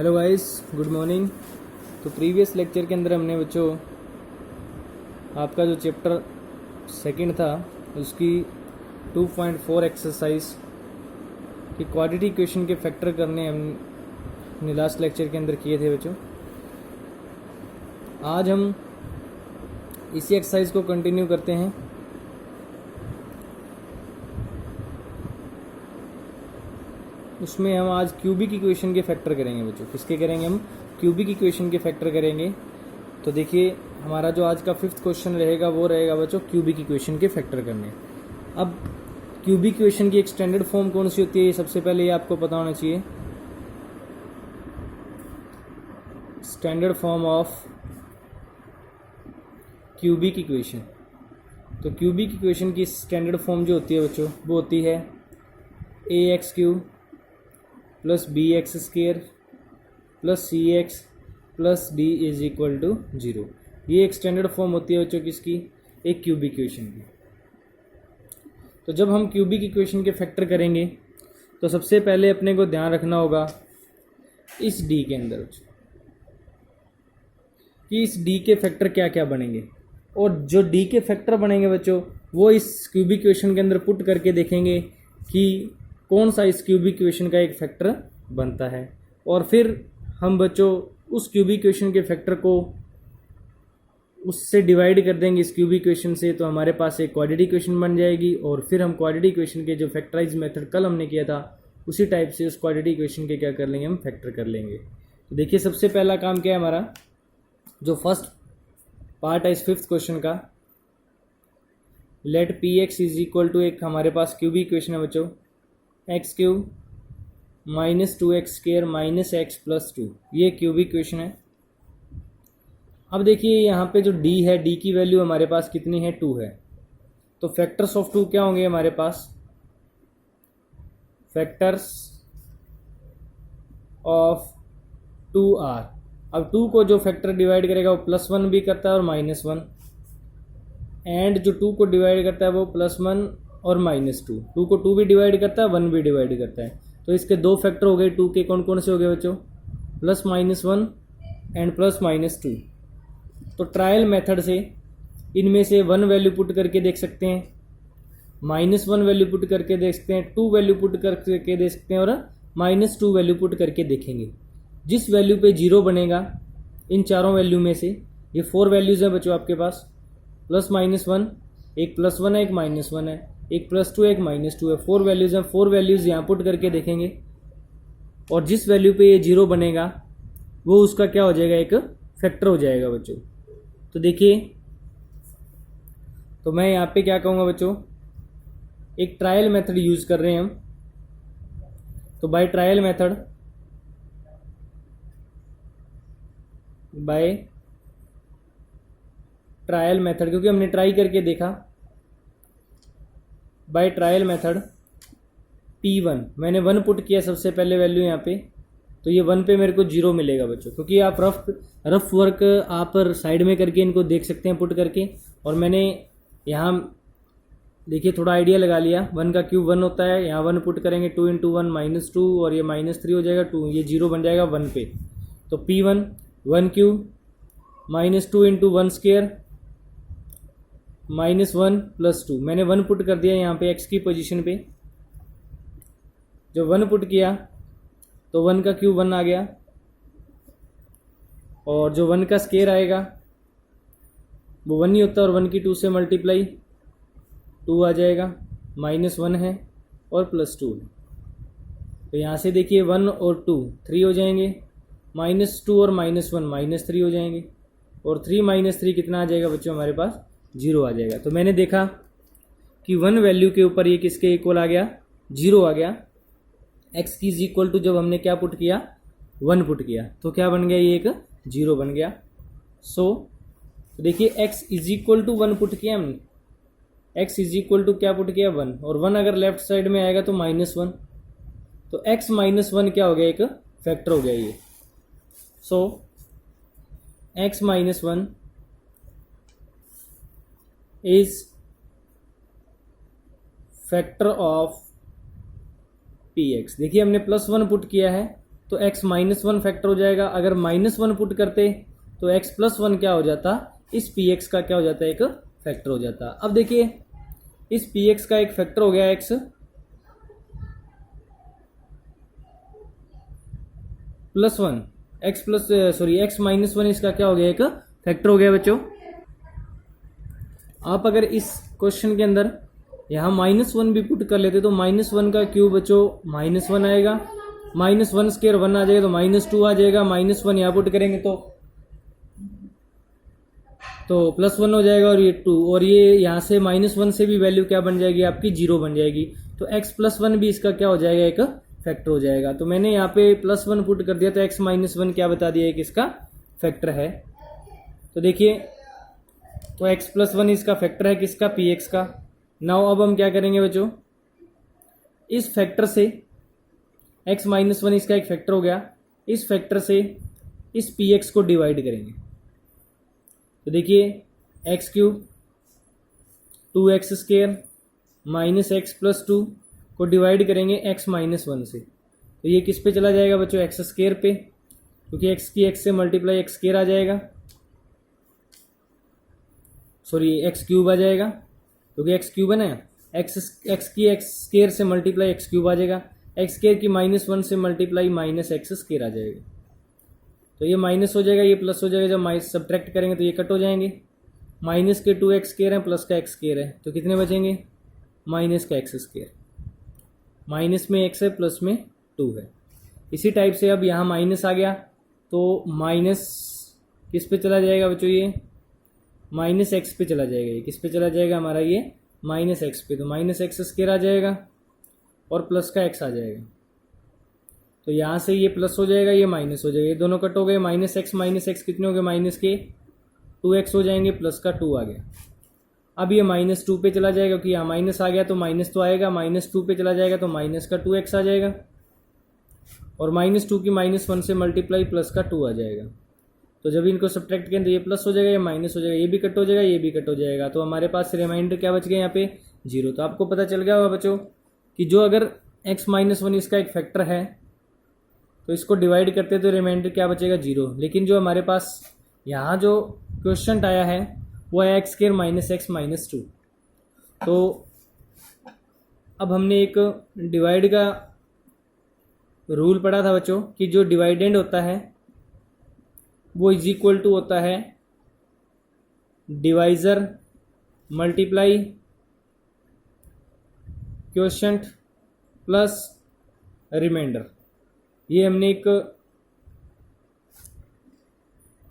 Hello guys, good morning. तो previous lecture के अंदर हमने बच्चों आपका जो चैप्टर सेकंड था उसकी 2.4 एक्सरसाइज की क्वाड्रेटिक इक्वेशन के फैक्टर करने हमने लास्ट लेक्चर के अंदर किए थे बच्चों। आज हम इसी एक्सरसाइज को कंटिन्यू करते हैं। उसमें हम आज क्यूबिक इक्वेशन के फैक्टर करेंगे बच्चों। किसके करेंगे? हम क्यूबिक इक्वेशन के फैक्टर करेंगे। तो देखिए, हमारा जो आज का 5th क्वेश्चन रहेगा वो रहेगा बच्चों क्यूबिक इक्वेशन के फैक्टर करने। अब क्यूबिक इक्वेशन की एक स्टैंडर्ड फॉर्म कौन सी होती है, सबसे पहले ये आपको पता होना चाहिए। Standard form of cubic equation. तो क्यूबिक इक्वेशन की स्टैंडर्ड फॉर्म जो होती है बच्चों वो होती है ax³ plus bx² plus cx plus d is equal to 0। ये एक स्टैंडर्ड फॉर्म होती है बच्चों किसकी? एक क्यूबिक इक्वेशन की। तो जब हम क्यूबिक इक्वेशन के फैक्टर करेंगे तो सबसे पहले अपने को ध्यान रखना होगा इस d के अंदर कि इस d के फैक्टर क्या क्या बनेंगे, और जो d के फैक्टर बनेंगे बच्चों वो इस क्यूबिक इक्वेशन के अंदर पुट करके देखेंगे कि कौन सा इस क्यूबिक इक्वेशन का एक फैक्टर बनता है। और फिर हम बच्चों उस क्यूबिक इक्वेशन के फैक्टर को उससे डिवाइड कर देंगे इस क्यूबिक इक्वेशन से, तो हमारे पास एक क्वाड्रेटिक इक्वेशन बन जाएगी। और फिर हम क्वाड्रेटिक इक्वेशन के जो फैक्टराइज मेथड कल हमने किया था उसी टाइप से उस क्वाड्रेटिक इक्वेशन के क्या कर लेंगे, हम फैक्टर कर लेंगे। तो देखिए, सबसे पहला काम क्या है हमारा, जो फर्स्ट पार्ट है इस 5th क्वेश्चन का, let P x is equal to एक हमारे पास क्यूबिक इक्वेशन है बच्चों x³ minus 2x² minus x plus 2। ये क्यूबिक इक्वेशन है। अब देखिए यहाँ पे जो d है, d की वैल्यू हमारे पास कितनी है? 2 है। तो फैक्टर्स ऑफ 2 क्या होंगे हमारे पास? फैक्टर्स ऑफ 2 आर, अब 2 को जो फैक्टर डिवाइड करेगा वो +1 भी करता है और -1, एंड जो 2 को डिवाइड करता है वो +1 और -2। 2 को 2 भी डिवाइड करता है, 1 भी डिवाइड करता है। तो इसके दो फैक्टर हो गए 2 के। कौन कौन से हो गए बच्चों? +-1 एंड +-2। तो ट्रायल मेथड से इनमें से 1 वैल्यू पुट करके देख सकते हैं, -1 वैल्यू पुट करके देख सकते हैं, 2 वैल्यू पुट करके देख सकते हैं और -2 वैल्यू पुट करके देखेंगे। जिस वैल्यू पे 0 बनेगा इन चारों वैल्यू में से, ये 4 वैल्यूज़ हैं बच्चों आपके पास, +-1, एक +1 है, एक -1 है, एक +2 है, एक -2 है, 4 वैल्यूज़ हैं। 4 वैल्यूज़ यहाँ पुट करके देखेंगे और जिस वैल्यू पे ये 0 बनेगा वो उसका क्या हो जाएगा? एक फैक्टर हो जाएगा बच्चों। तो देखिए, तो मैं यहाँ पे क्या कहूँगा बच्चों, एक ट्रायल मेथड यूज़ कर रहे हैं हम। तो बाय ट्रायल मेथड, क्योंकि हमने ट्राई करके देखा, बाय ट्रायल मेथड P1 मैंने 1 पुट किया सबसे पहले वैल्यू यहाँ पे, तो ये 1 पे मेरे को 0 मिलेगा बच्चों। क्योंकि आप रफ वर्क आप साइड में करके इनको देख सकते हैं पुट करके, और मैंने यहाँ देखिए थोड़ा आइडिया लगा लिया। 1 का क्यूब 1 होता है, यहाँ 1 पुट करेंगे, 2 × 1 -2 और ये -3 हो जाएगा 2, ये 0 बन जाएगा 1 पे। तो P1 1³ -2 × 1² -1 + 2, मैंने 1 पुट कर दिया यहाँ पे x की पोजीशन पे। जो 1 पुट किया तो 1 का क्यूब 1 आ गया, और जो 1 का स्क्वायर आएगा वो 1 ही होता है, और 1 की 2 से मल्टीप्लाई 2 आ जाएगा, -1 है और +2 है। तो यहाँ से देखिए 1 और 2 3 हो जाएंगे, -2 और -1 -3 हो जाएंगे, और 3 - 3 कितना आ जाएगा बच्चों? हमारे पास 0 आ जाएगा। तो मैंने देखा कि 1 वैल्यू के ऊपर ये किसके इक्वल आ गया? 0 आ गया। x की इज इक्वल टू जब हमने क्या पुट किया? 1 पुट किया, तो क्या बन गया? ये एक 0 बन गया। सो देखिए x is equal to 1 put किया हमने, x इज इक्वल टू क्या पुट किया? 1, और 1 अगर लेफ्ट साइड में आएगा तो -1, तो x -1 क्या हो गया? एक फैक्टर हो गया ये। सो x -1 is factor of px। देखिए हमने +1 पुट किया है तो x माइनस वन फैक्टर हो जाएगा। अगर माइनस वन पुट करते तो x प्लस वन क्या हो जाता, इस px का क्या हो जाता, एक फैक्टर हो जाता। अब देखिए इस px का एक फैक्टर हो गया x plus one, x minus one इसका क्या हो गया, एक फैक्टर हो गया बच्चों। आप अगर इस क्वेश्चन के अंदर यहाँ माइनस वन भी पुट कर लेते तो माइनस वन का क्यूब बच्चों माइनस वन आएगा, माइनस वन स्क्वायर वन आ जाएगा तो माइनस टू आ जाएगा, माइनस वन यहाँ पुट करेंगे तो प्लस वन हो जाएगा और ये टू, और ये यहाँ से माइनस वन से भी वैल्यू क्या बन जाएगी आपकी, जीरो बन जाएगी। तो x प्लस वन भी इसका क्या हो जाएगा, एक फैक्टर हो जाएगा। तो मैंने यहाँ पे प्लस वन पुट कर दिया तो x माइनस वन क्या बता दिया, एक इसका फैक्टर है। तो देखिए तो x प्लस वन इसका फैक्टर है किसका, px का। नाउ अब हम क्या करेंगे बच्चों, इस फैक्टर से x माइनस वन इसका एक फैक्टर हो गया, इस फैक्टर से इस px को डिवाइड करेंगे। तो देखिए x cube 2x square minus x plus two को डिवाइड करेंगे x माइनस वन से, तो ये किस पे चला जाएगा बच्चों, एक्स स्क्वायर पे, क्योंकि x की x से मल्टीप्लाई एक्स स्क्वायर आ जाएगा, सॉरी एक्स क्यूब आ जाएगा, क्योंकि एक्स क्यूब है ना, एक्स की एक्स स्क्वायर से मल्टीप्लाई एक्स क्यूब आ जाएगा, एक्स स्क्वायर की माइनस वन से मल्टीप्लाई माइनस एक्स स्क्वायर आ जाएगा। तो ये माइनस हो जाएगा, ये प्लस हो जाएगा, जब माइनस सब्ट्रैक्ट करेंगे तो ये कट हो जाएंगे। माइनस के 2x स्क्वायर है, प्लस का x स्क्वायर है, तो कितने बचेंगे, माइनस का x स्क्वायर। माइनस में x है, प्लस में 2 है। इसी टाइप से अब यहाँ माइनस आ गया तो माइनस किस पे चला जाएगा बच्चों, ये माइनस एक्स पे चला जाएगा। ये किस पे चला जाएगा हमारा, ये माइनस एक्स पे, तो माइनस एक्स स्क्वायर आ जाएगा और प्लस का x आ जाएगा। तो यहाँ से ये प्लस हो जाएगा, ये माइनस हो जाएगा, ये दोनों कट हो गए। माइनस एक्स कितने हो गए, माइनस के 2x हो जाएंगे, प्लस का 2 आ गया। अब ये माइनस 2 पे चला जाएगा, क्योंकि यहाँ माइनस आ गया तो माइनस तो आएगा, माइनस 2 पे चला जाएगा तो माइनस का 2x आ जाएगा, और माइनस 2 की माइनस 1 से मल्टीप्लाई प्लस का 2 आ जाएगा। तो जब इनको सब्ट्रैक्ट करें तो ये प्लस हो जाएगा, ये माइनस हो जाएगा, ये भी कट हो जाएगा, ये भी कट हो जाएगा। तो हमारे पास रिमाइंडर क्या बच गया यहाँ पे, 0। तो आपको पता चल गया होगा बच्चों कि जो अगर x माइनस वन इसका एक फैक्टर है तो इसको डिवाइड करते तो रिमाइंडर क्या बचेगा, 0। लेकिन जो हमारे पास यहाँ जो क्वेश्चन आया है वो है x square minus x minus 2। तो अब हमने एक डिवाइड का रूल पढ़ा था बच्चों कि जो डिवाइडेंड होता है वो इज इक्वल टू होता है divisor multiply quotient plus remainder. ये हमने एक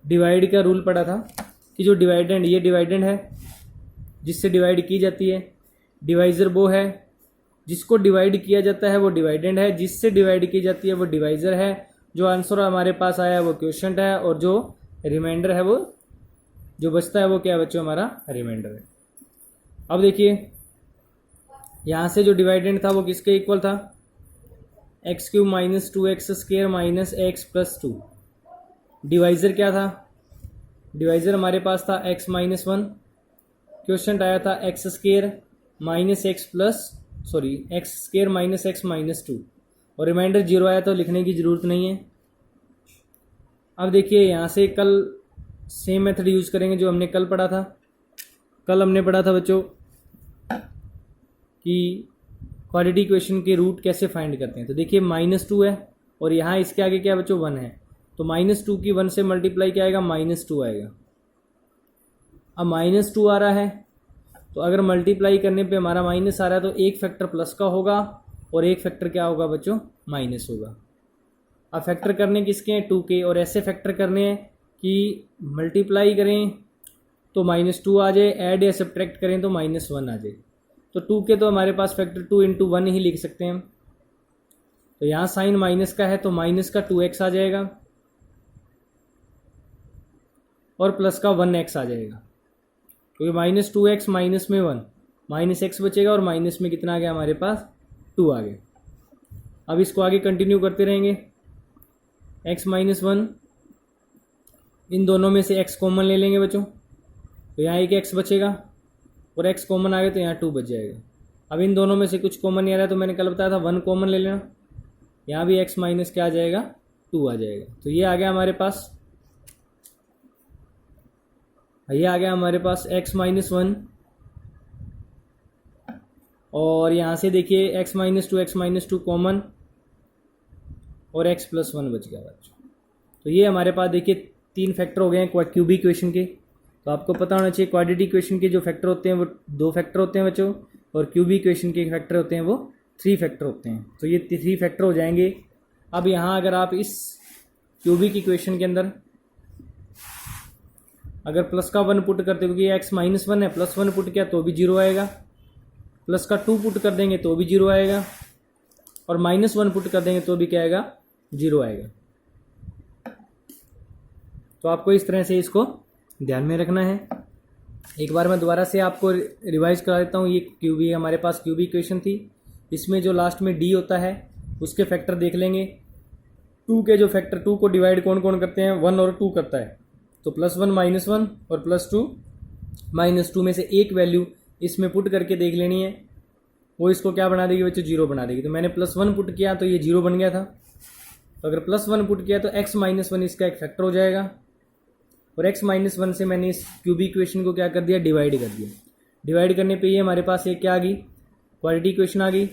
डिवाइड का रूल पढ़ा था कि जो डिवाइडेंड, ये डिवाइडेंड है जिससे डिवाइड की जाती है, डिवाइजर वो है जिसको डिवाइड किया जाता है वो डिवाइडेंड है, जिससे डिवाइड की जाती है वो डिवाइजर है, जो आंसर हमारे पास आया है वो क्वोशंट है, और जो रिमाइंडर है वो जो बचता है वो क्या है बच्चों, हमारा रिमाइंडर है। अब देखिए यहाँ से जो डिवाइडेंड था वो किसके इक्वल था, x cube minus 2x square minus x plus 2। Divisor क्या था, डिवाइजर हमारे पास था x माइनस वन, क्वोशंट आया था x square minus x plus x square minus x minus 2, और रिमाइंडर 0 आया तो लिखने की ज़रूरत नहीं है। अब देखिए यहाँ से कल सेम मेथड यूज़ करेंगे जो हमने कल पढ़ा था। कल हमने पढ़ा था बच्चों कि क्वाड्रेटिक इक्वेशन के रूट कैसे फाइंड करते हैं। तो देखिए -2 है और यहाँ इसके आगे क्या बच्चों 1 है, तो -2 की 1 से मल्टीप्लाई क्या आएगा, -2 आएगा। अब -2 आ रहा है तो अगर मल्टीप्लाई करने पे हमारा माइनस आ रहा है तो एक फैक्टर प्लस का होगा और एक फैक्टर क्या होगा बच्चों, माइनस होगा। अब फैक्टर करने किसके हैं, 2 के, और ऐसे फैक्टर करने हैं कि मल्टीप्लाई करें तो -2 आ जाए, ऐड या सब्ट्रैक्ट करें तो -1 आ जाए। तो 2 के तो हमारे पास फैक्टर 2 × 1 ही लिख सकते हैं हम। तो यहाँ साइन माइनस का है तो माइनस का 2x आ जाएगा और प्लस का 1x आ जाएगा, क्योंकि -2x माइनस में 1 माइनस x बचेगा और माइनस में कितना आ गया हमारे पास, 2 आ गया। अब इसको आगे कंटिन्यू करते रहेंगे, x माइनस 1, इन दोनों में से x कॉमन ले लेंगे बच्चों, तो यहाँ एक x बचेगा और x कॉमन आ गया तो यहाँ 2 बच जाएगा। अब इन दोनों में से कुछ कॉमन नहीं आ रहा है तो मैंने कल बताया था 1 कॉमन ले लेना, यहाँ भी x माइनस क्या आ जाएगा, 2 आ जाएगा। तो ये आ गया हमारे पास, ये आ गया हमारे पास x माइनस 1, और यहाँ से देखिए x माइनस टू कॉमन और x प्लस 1 बच गया बच्चों। तो ये हमारे पास देखिए 3 फैक्टर हो गए हैं क्यूबिक इक्वेशन के। तो आपको पता होना चाहिए क्वाड्रेटिक इक्वेशन के जो फैक्टर होते हैं वो 2 फैक्टर होते हैं बच्चों, और क्यूबिक इक्वेशन के फैक्टर होते हैं वो 3 फैक्टर होते हैं। तो ये 3 फैक्टर हो जाएंगे। अब यहाँ अगर आप इस क्यूबिक इक्वेशन के अंदर अगर प्लस का 1 पुट करते हो, क्योंकि x माइनस 1 है, प्लस 1 पुट किया तो भी 0 आएगा, प्लस का 2 पुट कर देंगे तो भी 0 आएगा, और माइनस 1 पुट कर देंगे तो भी क्या आएगा, 0 आएगा। तो आपको इस तरह से इसको ध्यान में रखना है। एक बार मैं दोबारा से आपको रिवाइज करा देता हूँ। ये क्यूबी हमारे पास क्यूबी इक्वेशन थी, इसमें जो लास्ट में डी होता है उसके फैक्टर देख लेंगे। 2 के जो फैक्टर, 2 को डिवाइड कौन कौन करते हैं, 1 और 2 करता है। तो प्लस 1 माइनस 1 और प्लस 2 माइनस 2 में से एक वैल्यू इसमें पुट करके देख लेनी है, वो इसको क्या बना देगी बच्चों, 0 बना देगी। तो मैंने प्लस 1 पुट किया तो ये 0 बन गया था। तो अगर प्लस 1 पुट किया तो x माइनस 1 इसका एक फैक्टर हो जाएगा, और x माइनस 1 से मैंने इस क्यूबिक इक्वेशन को क्या कर दिया, डिवाइड कर दिया। डिवाइड करने पे ये हमारे पास एक क्या आ गई, क्वाड्रेटिक इक्वेशन आ गई।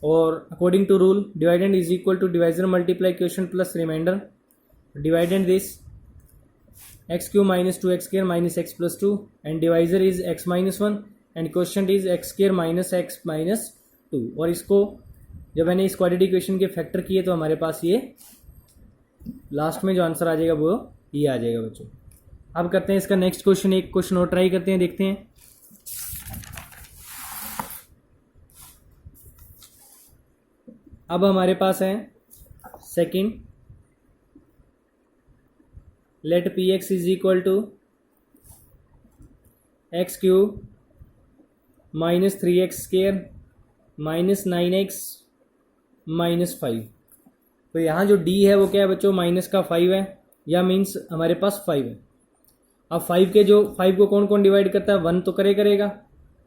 और according to rule dividend is equal to divisor multiply equation plus remainder. Dividend this x cube minus 2x square minus x plus 2 and divisor is x minus 1 and question is x square minus x minus 2। और इसको जब मैंने इस quadratic equation के factor किए तो हमारे पास ये लास्ट में जो आंसर आ जाएगा वो ये आ जाएगा बच्चों। अब करते हैं इसका नेक्स्ट क्वेश्चन, एक क्वेश्चन और ट्राई करते हैं, देखते हैं। अब हमारे पास है second, let P x is equal to x cube minus 3x square minus 9x minus 5। तो यहाँ जो d है वो क्या है बच्चों, माइनस का 5 है, या मीन्स हमारे पास 5 है। अब 5 को कौन कौन डिवाइड करता है, 1 तो करेगा,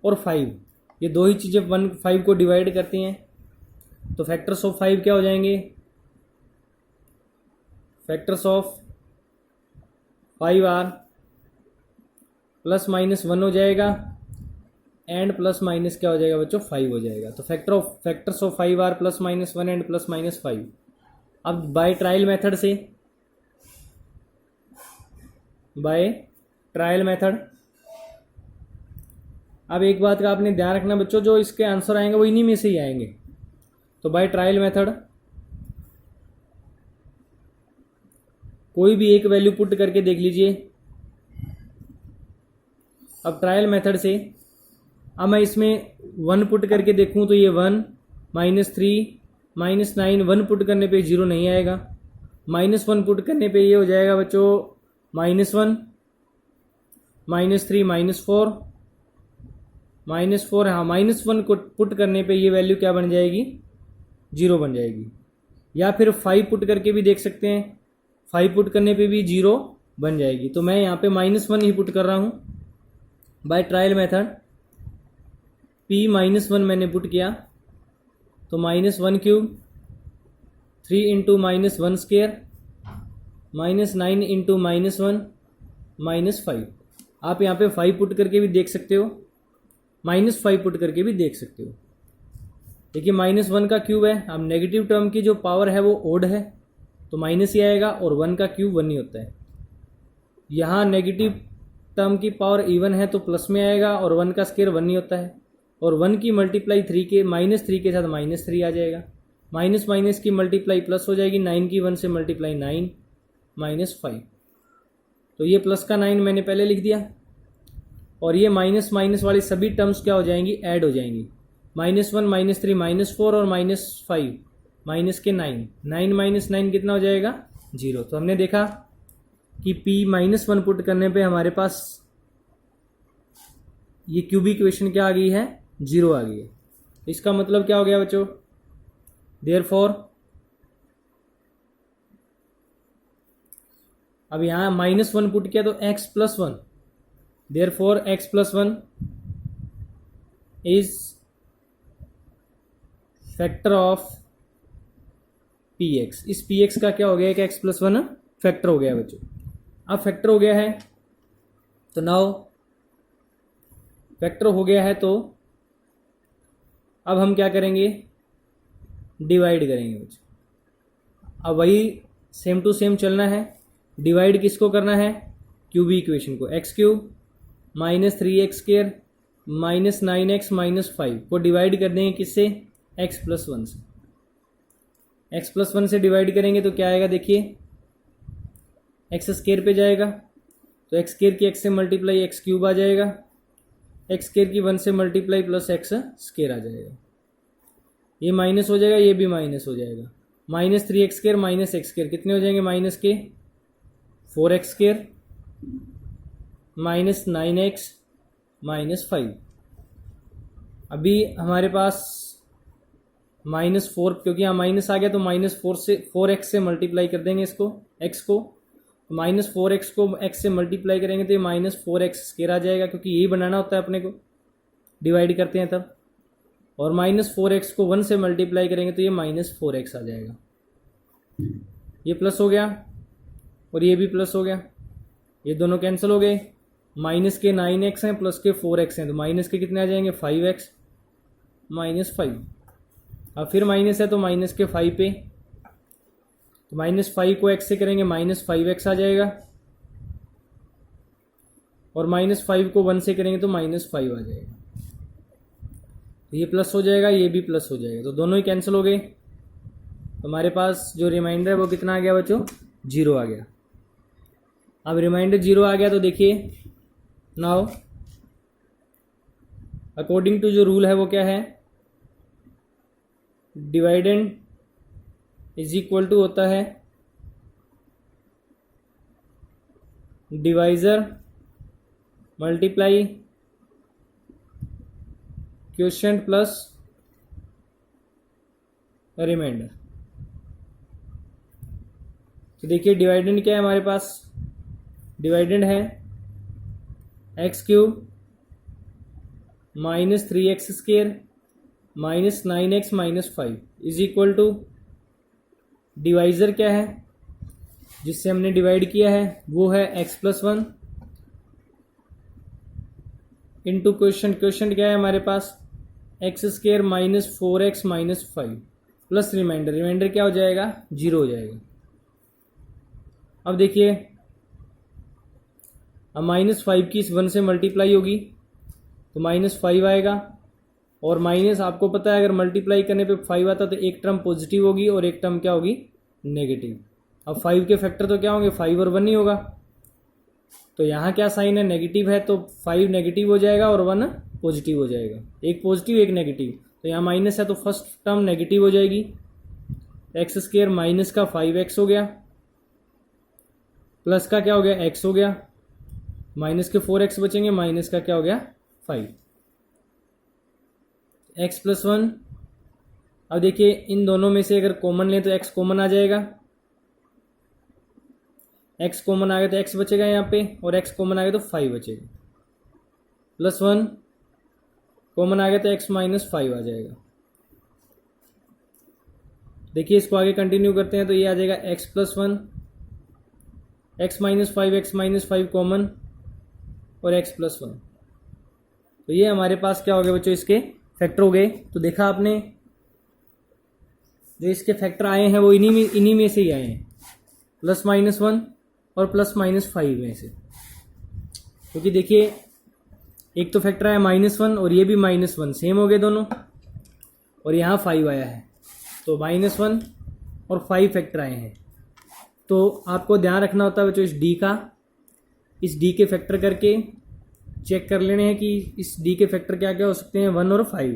और 5, ये दो ही चीज़ें 5 को डिवाइड करती हैं। तो फैक्टर्स ऑफ 5 क्या हो जाएंगे, factors of 5 are plus minus 1 हो जाएगा, एंड प्लस माइनस क्या हो जाएगा बच्चों, 5 हो जाएगा। तो factors of 5 are plus minus 1 and plus minus 5। अब बाय ट्रायल मेथड अब एक बात का आपने ध्यान रखना बच्चों, जो इसके आंसर आएंगे वो इन्हीं में से ही आएंगे। तो बाय ट्रायल मेथड कोई भी एक वैल्यू पुट करके देख लीजिए। अब ट्रायल मेथड से अब मैं इसमें 1 पुट करके देखूं तो ये 1 माइनस 3 माइनस 9, 1 पुट करने पे 0 नहीं आएगा। माइनस 1 पुट करने पे ये हो जाएगा बच्चों माइनस 1, माइनस 3 माइनस 4 माइनस 4, हाँ माइनस 1 को पुट करने पे ये वैल्यू क्या बन जाएगी, 0 बन जाएगी। या फिर 5 पुट करके भी देख सकते हैं, 5 पुट करने पे भी 0 बन जाएगी। तो मैं यहाँ पे माइनस 1 ही पुट कर रहा हूँ by trial method. p minus 1 मैंने पुट किया तो minus 1 cube 3 into minus 1 square minus 9 into minus 1 minus 5। आप यहाँ पे 5 पुट करके भी देख सकते हो, माइनस 5 पुट करके भी देख सकते हो। देखिए माइनस 1 का क्यूब है, अब नेगेटिव टर्म की जो पावर है वो ओड है तो माइनस ही आएगा, और 1 का क्यूब 1 ही होता है। यहाँ नेगेटिव टर्म की पावर इवन है तो प्लस में आएगा, और 1 का स्क्वायर 1 ही होता है, और 1 की मल्टीप्लाई 3 के माइनस 3 के साथ माइनस 3 आ जाएगा। माइनस माइनस की मल्टीप्लाई प्लस हो जाएगी, 9 की 1 से मल्टीप्लाई 9 माइनस 5। तो ये प्लस का 9 मैंने पहले लिख दिया, और ये माइनस माइनस वाली सभी टर्म्स क्या हो जाएंगी, ऐड हो जाएंगी। माइनस 1 माइनस 3 माइनस 4 और माइनस 5 माइनस के 9 माइनस 9 कितना हो जाएगा, 0। तो हमने देखा कि p माइनस 1 पुट करने पे हमारे पास ये क्यूबिक इक्वेशन क्या आ गई है, 0 आ गई है। इसका मतलब क्या हो गया बच्चों, देयरफॉर अब यहाँ माइनस 1 पुट किया तो x plus 1, therefore x plus 1 is factor of P x. इस पी एक्स का क्या हो गया कि एक्स प्लस वन फैक्टर हो गया बच्चों। अब फैक्टर हो गया है तो नाउ फैक्टर हो गया है तो अब हम क्या करेंगे, डिवाइड करेंगे बच्चों। अब वही सेम टू सेम चलना है। डिवाइड किसको करना है, क्यूबी इक्वेशन को। X cube minus 3x square minus 9x minus 5 को डिवाइड कर देंगे किससे, x प्लस वन से। x प्लस वन से डिवाइड करेंगे तो क्या आएगा, देखिए एक्स स्क्वायर पे जाएगा तो एक्स स्क्वायर की एक्स से मल्टीप्लाई एक्स क्यूब आ जाएगा, एक्स स्क्वायर की वन से मल्टीप्लाई प्लस एक्स स्क्वायर आ जाएगा। ये माइनस हो जाएगा, ये भी माइनस हो जाएगा। Minus 3x square minus x square कितने हो जाएंगे, माइनस के 4x square minus 9x minus 5। अभी हमारे पास -4, क्योंकि यहाँ माइनस आ गया तो -4 से 4x से मल्टीप्लाई कर देंगे इसको, x को। -4x को x से मल्टीप्लाई करेंगे तो ये -4x स्क्वायर आ जाएगा, क्योंकि यही बनाना होता है अपने को, डिवाइड करते हैं तब। और -4x को 1 से मल्टीप्लाई करेंगे तो ये -4x आ जाएगा। ये प्लस हो गया और ये भी प्लस हो गया, ये दोनों कैंसिल हो गए। माइनस के 9x हैं प्लस के 4x हैं तो माइनस के कितने आ जाएंगे, 5x माइनस 5। अब फिर माइनस है तो माइनस के 5 पे, तो -5 को x से करेंगे -5x आ जाएगा, और -5 को 1 से करेंगे तो -5 आ जाएगा। तो ये प्लस हो जाएगा, ये भी प्लस हो जाएगा, तो दोनों ही कैंसिल हो गए। तो हमारे पास जो रिमाइंडर है वो कितना आ गया बच्चों, 0 आ गया। अब रिमाइंडर 0 आ गया तो देखिए नाउ अकॉर्डिंग टू जो रूल है वो क्या है, डिवाइडेंड इज इक्वल टू होता है divisor multiply quotient plus remainder. तो देखिए डिवाइडेंड क्या है हमारे पास, डिवाइडेंड है x cube minus 3x square minus 9x minus 5 is equal to, divisor क्या है जिससे हमने डिवाइड किया है वो है x plus one into question. Question क्या है हमारे पास, एक्स स्क्वायर माइनस 4x माइनस 5 प्लस रिमाइंडर। रिमाइंडर क्या हो जाएगा, 0 हो जाएगा। अब देखिए अब -5 की इस 1 से मल्टीप्लाई होगी तो -5 आएगा, और माइनस आपको पता है अगर मल्टीप्लाई करने पे 5 आता तो एक टर्म पॉजिटिव होगी और एक टर्म क्या होगी, नेगेटिव। अब 5 के फैक्टर तो क्या होंगे, 5 और 1 ही होगा। तो यहाँ क्या साइन है, नेगेटिव है, तो 5 नेगेटिव हो जाएगा और 1 पॉजिटिव हो जाएगा, एक पॉजिटिव एक नेगेटिव। तो यहाँ माइनस है तो फर्स्ट टर्म नेगेटिव हो जाएगी, एक्स स्क्वायर माइनस का 5x हो गया, प्लस का क्या हो गया, x हो गया, माइनस के 4x बचेंगे, माइनस का क्या हो गया 5, x प्लस वन। अब देखिए इन दोनों में से अगर कॉमन लें तो x कॉमन आ जाएगा, x कॉमन आ गया तो x बचेगा यहाँ पे, और x कॉमन आ गया तो 5 बचेगा, प्लस 1 कॉमन आ गया तो x माइनस 5 आ जाएगा। देखिए इसको आगे कंटिन्यू करते हैं तो ये आ जाएगा x plus one, x minus 5 common और x प्लस वन। तो ये हमारे पास क्या हो गया बच्चों, इसके फैक्टर हो गए। तो देखा आपने जो इसके फैक्टर आए हैं वो इन्हीं में से ही आए हैं, +-1 और +-5 में से। क्योंकि देखिए एक तो फैक्टर आया -1 और ये भी -1, सेम हो गए दोनों, और यहाँ 5 आया है तो -1 और 5 फैक्टर आए हैं। तो आपको ध्यान रखना होता है बच्चों इस डी के फैक्टर करके चेक कर लेने हैं कि इस डी के फैक्टर क्या क्या हो सकते हैं, 1 और 5।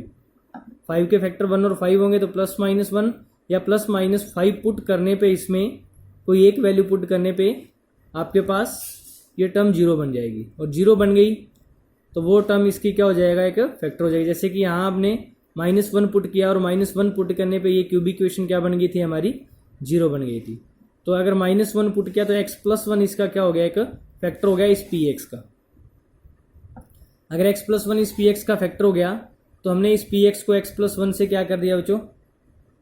5 के फैक्टर 1 और 5 होंगे तो +-1 या +-5 पुट करने पे, इसमें कोई एक वैल्यू पुट करने पे आपके पास ये टर्म 0 बन जाएगी, और 0 बन गई तो वो टर्म इसकी क्या हो जाएगा, एक फैक्टर हो जाएगी। जैसे कि यहाँ आपने -1 पुट किया और -1 पुट करने पे ये क्यूबिक इक्वेशन क्या बन गई थी हमारी, 0 बन गई थी। तो अगर -1 पुट किया तो x प्लस वन इसका क्या हो गया, एक फैक्टर हो गया इस px का। अगर x प्लस वन इस px का फैक्टर हो गया तो हमने इस px को x प्लस वन से क्या कर दिया बच्चों,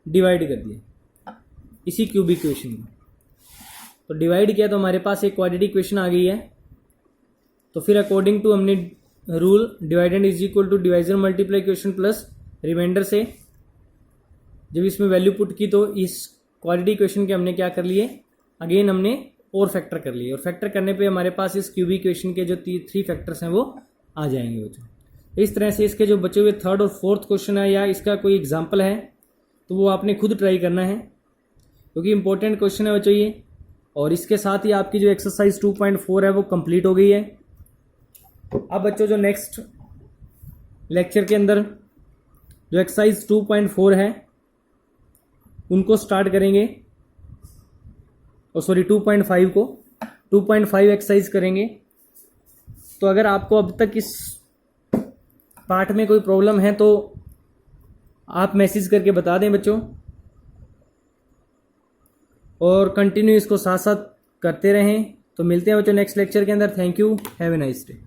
डिवाइड कर दिया। इसी क्यूबिक इक्वेशन में। तो डिवाइड किया तो हमारे पास एक क्वाड्रेटिक इक्वेशन आ गई है। तो फिर अकॉर्डिंग टू हमने rule dividend is equal to divisor multiply equation plus remainder से जब इसमें वैल्यू पुट की तो इस क्वाड्रेटिक इक्वेशन के हमने क्या कर लिए, अगेन हमने और फैक्टर कर लिए, और फैक्टर करने पे हमारे पास इस क्यूबिक इक्वेशन के जो 3 फैक्टर्स हैं वो आ जाएंगे बच्चों। इस तरह से इसके जो बचे हुए 3rd और 4th क्वेश्चन है या इसका कोई एग्जाम्पल है तो वो आपने खुद ट्राई करना है, क्योंकि इंपॉर्टेंट क्वेश्चन है बच्चों ये। और इसके साथ ही आपकी जो एक्सरसाइज 2.4 है वो कंप्लीट हो गई है। अब बच्चों जो नेक्स्ट लेक्चर के अंदर जो एक्सरसाइज 2.4 है उनको स्टार्ट करेंगे, और सॉरी 2.5 को 2.5 एक्सरसाइज करेंगे। तो अगर आपको अब तक इस पार्ट में कोई प्रॉब्लम है तो आप मैसेज करके बता दें बच्चों, और कंटिन्यू इसको साथ साथ करते रहें। तो मिलते हैं बच्चों नेक्स्ट लेक्चर के अंदर। Thank you, have a nice day.